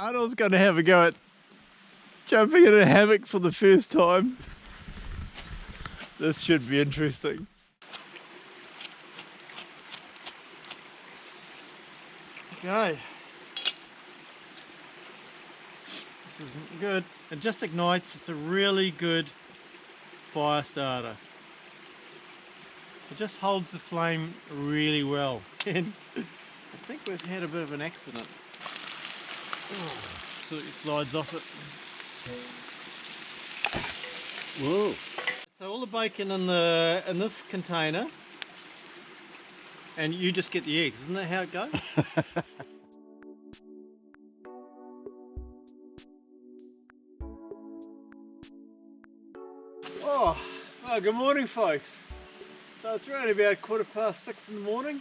Arnold's going to have a go at jumping in a hammock for the first time. This should be interesting. Okay. This isn't good. It just ignites. It's a really good fire starter. It just holds the flame really well. And I think we've had a bit of an accident. Absolutely slides off it. Whoa! So all the bacon in this container, and you just get the eggs. Isn't that how it goes? Oh, good morning, folks. So it's around about 6:15 in the morning.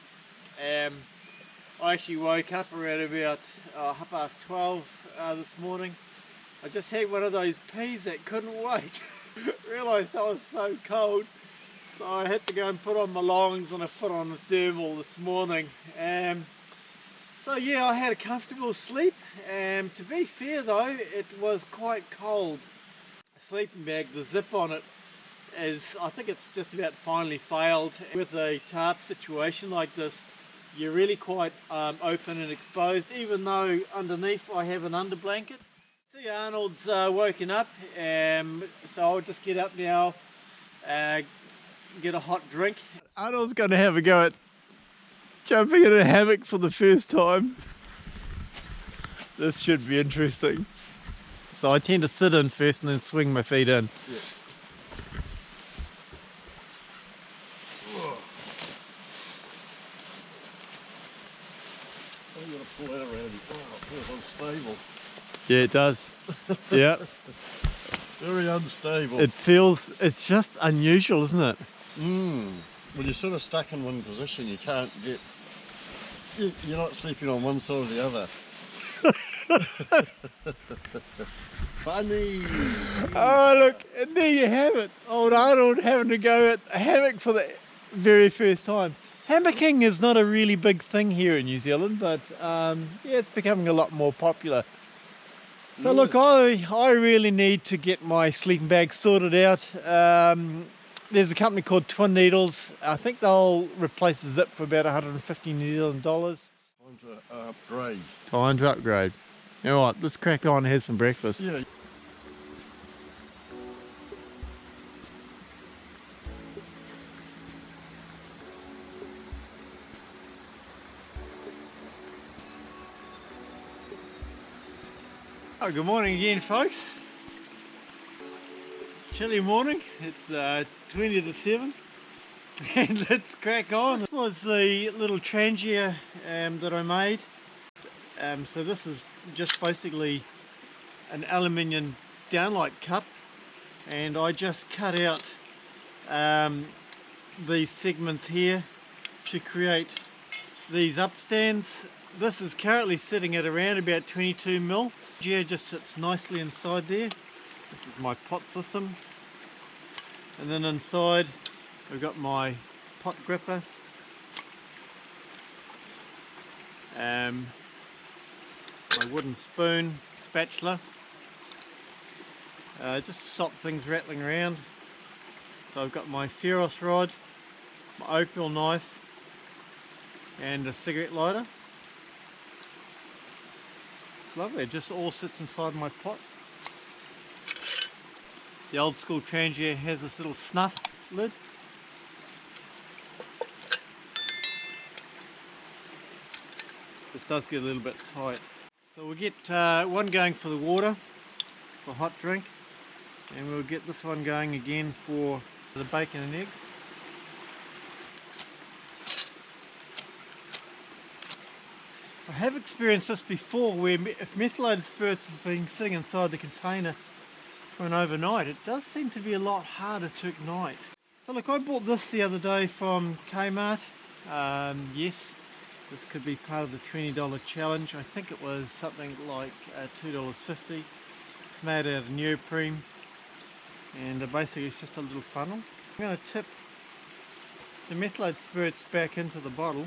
I actually woke up around about 12:30 this morning. I just had one of those peas that couldn't wait. Realised I was so cold, so I had to go and put on my longs, and I put on the thermal this morning. So yeah, I had a comfortable sleep. To be fair though, it was quite cold. The sleeping bag, the zip on it, I think it's just about finally failed. With a tarp situation like this, you're really quite open and exposed, even though underneath I have an under blanket. See, Arnold's woken up, so I'll just get up now, get a hot drink. Arnold's going to have a go at jumping in a hammock for the first time. This should be interesting. So I tend to sit in first and then swing my feet in. Yeah. I'm going to pull that around. Oh, it feels unstable. Yeah, it does. Yeah. Very unstable. It's just unusual, isn't it? Well, you're sort of stuck in one position. You can't get, you're not sleeping on one side or the other. Funny. Oh, look, and there you have it. Old Arnold having to go at a hammock for the very first time. Hammocking is not a really big thing here in New Zealand, but yeah, it's becoming a lot more popular. So look, I really need to get my sleeping bag sorted out. There's a company called Twin Needles. I think they'll replace the zip for about 150 New Zealand dollars. Time to upgrade. Time to upgrade. All right, let's crack on and have some breakfast. Yeah. Oh, good morning again, folks. Chilly morning. It's 20 to 7, and let's crack on. This was the little Trangia that I made. So this is just basically an aluminium downlight cup, and I just cut out these segments here to create these upstands. This is currently sitting at around about 22 mil. Yeah, just sits nicely inside there. This is my pot system, and then inside I've got my pot gripper, my wooden spoon, spatula, just to stop things rattling around. So I've got my ferros rod, my opal knife, and a cigarette lighter. It's lovely, it just all sits inside my pot. The old school Trangia has this little snuff lid. This does get a little bit tight. So we'll get one going for the water, for hot drink, and we'll get this one going again for the bacon and eggs. I have experienced this before, where if methylated spirits has been sitting inside the container for an overnight, it does seem to be a lot harder to ignite. So look, I bought this the other day from K-Mart. Yes, this could be part of the $20 challenge. I think it was something like $2.50. It's made out of neoprene, and basically it's just a little funnel. I'm going to tip the methylated spirits back into the bottle.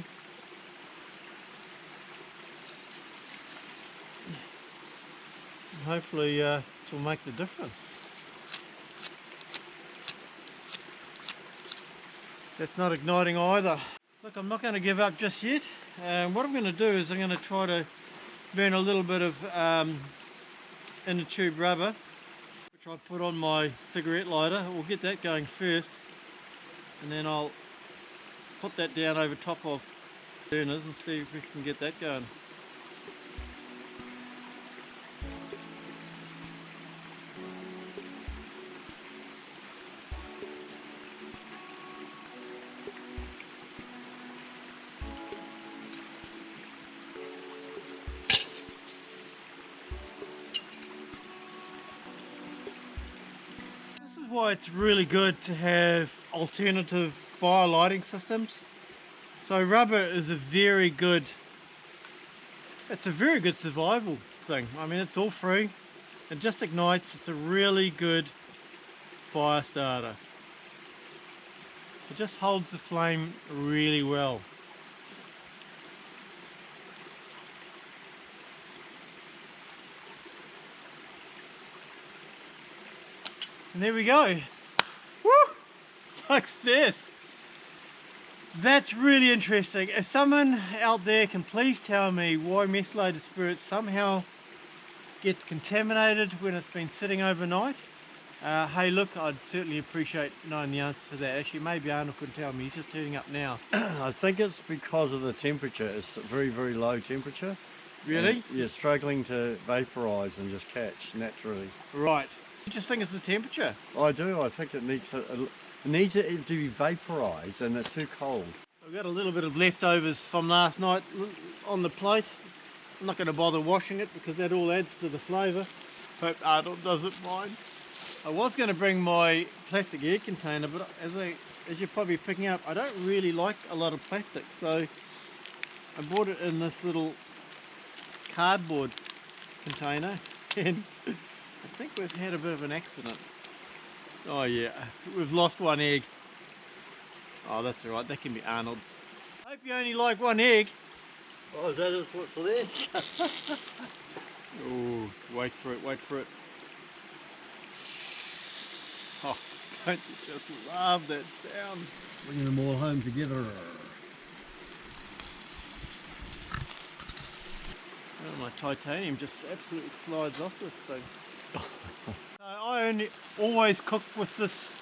And hopefully it will make the difference. That's not igniting either. Look, I'm not going to give up just yet. What I'm going to do is I'm going to try to burn a little bit of inner tube rubber, which I'll put on my cigarette lighter. We'll get that going first, and then I'll put that down over top of burners and see if we can get that going. Why it's really good to have alternative fire lighting systems. So rubber is a very good survival thing. I mean, it's all free, it just ignites. It's a really good fire starter. It just holds the flame really well. And there we go. Woo! Success! That's really interesting. If someone out there can please tell me why methylated spirit somehow gets contaminated when it's been sitting overnight, hey look, I'd certainly appreciate knowing the answer to that. Actually, maybe Arnold could tell me. He's just turning up now. I think it's because of the temperature. It's very, very low temperature. Really? And you're struggling to vaporise and just catch naturally. Right. You just think it's the temperature? I do. I think it needs it to be vaporised, and it's too cold. I've got a little bit of leftovers from last night on the plate. I'm not going to bother washing it because that all adds to the flavour. Hope Arnold doesn't mind. I was going to bring my plastic air container, but as you're probably picking up, I don't really like a lot of plastic, so I bought it in this little cardboard container, and I think we've had a bit of an accident. Oh yeah, we've lost one egg. Oh, that's alright, that can be Arnold's. Hope you only like one egg. Oh, is that what's there? Oh, wait for it, wait for it. Oh, don't you just love that sound? Bringing them all home together. Oh, my titanium just absolutely slides off this thing. So I always cook with this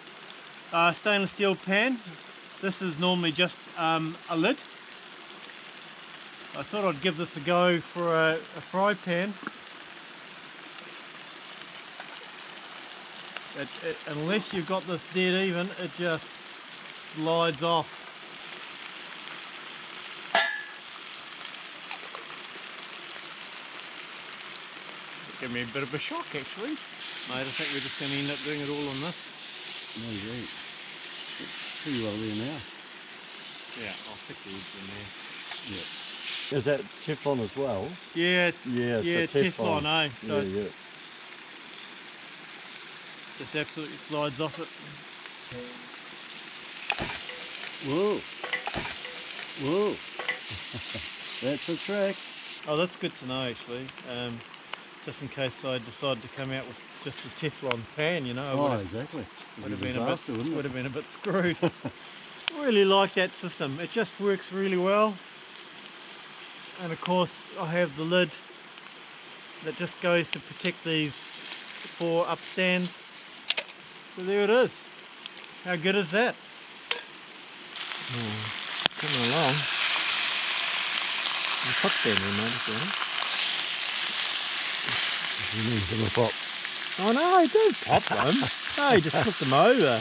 stainless steel pan. This is normally just a lid. I thought I'd give this a go for a fry pan. Unless you've got this dead even, it just slides off. Give me a bit of a shock actually. Mate, I think we're just going to end up doing it all on this. Maybe. Pretty well there now. Yeah, I'll stick the eggs in there. Yeah. Is that Teflon as well? Yeah, it's Teflon, eh? So yeah. just absolutely slides off it. Whoa. Whoa. That's a trick. Oh, that's good to know actually. Just in case I decide to come out with just a Teflon pan, you know. Exactly. Would have been a bit screwed. I really like that system. It just works really well. And of course I have the lid that just goes to protect these 4 upstands. So there it is. How good is that? Coming along. You pop them in, mate. You need them to pop. Oh no, don't pop them. No, just flip them over.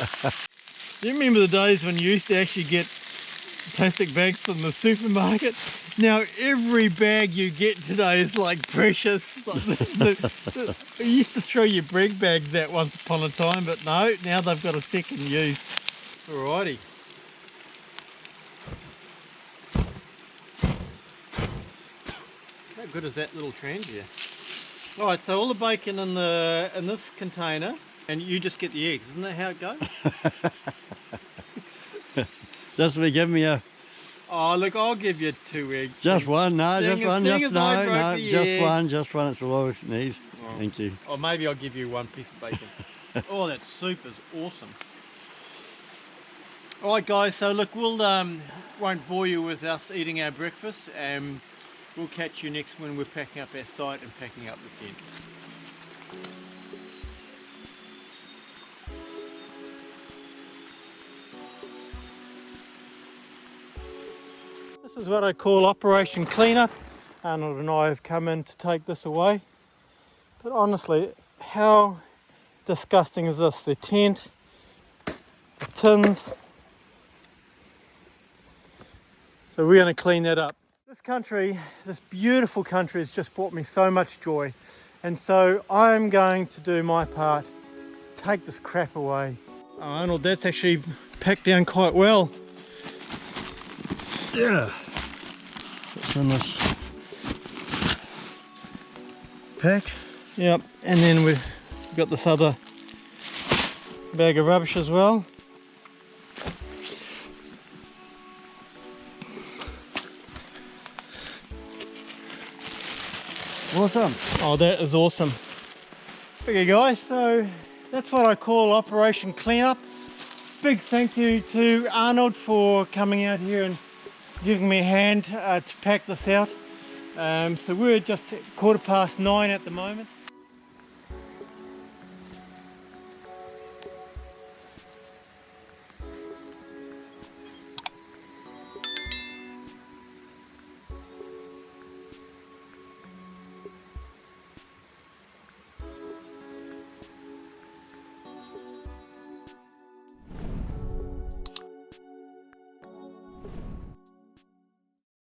Do you remember the days when you used to actually get plastic bags from the supermarket? Now every bag you get today is like precious. Like you used to throw your bread bags out once upon a time, but no, now they've got a second use. Alrighty. How good is that little Trangia? Alright, so all the bacon in this container, and you just get the eggs, isn't that how it goes? Just give me a Oh, look, I'll give you 2 eggs. Just one, no, Seeing just as- one, seeing just as I no, broke no, the just egg. just one. It's all I need. Oh. Thank you. Or maybe I'll give you 1 piece of bacon. Oh, that soup is awesome. Alright guys, so look, we'll won't bore you with us eating our breakfast. We'll catch you next when we're packing up our site and packing up the tent. This is what I call Operation Cleanup. Arnold and I have come in to take this away. But honestly, how disgusting is this? The tent, the tins. So we're going to clean that up. This country, this beautiful country, has just brought me so much joy. And so I'm going to do my part, take this crap away. Oh, Arnold, that's actually packed down quite well. Yeah. It's in this pack. Yep, and then we've got this other bag of rubbish as well. Awesome. Oh, that is awesome. Okay guys, so that's what I call Operation Cleanup. Big thank you to Arnold for coming out here and giving me a hand to pack this out. So we're just 9:15 at the moment.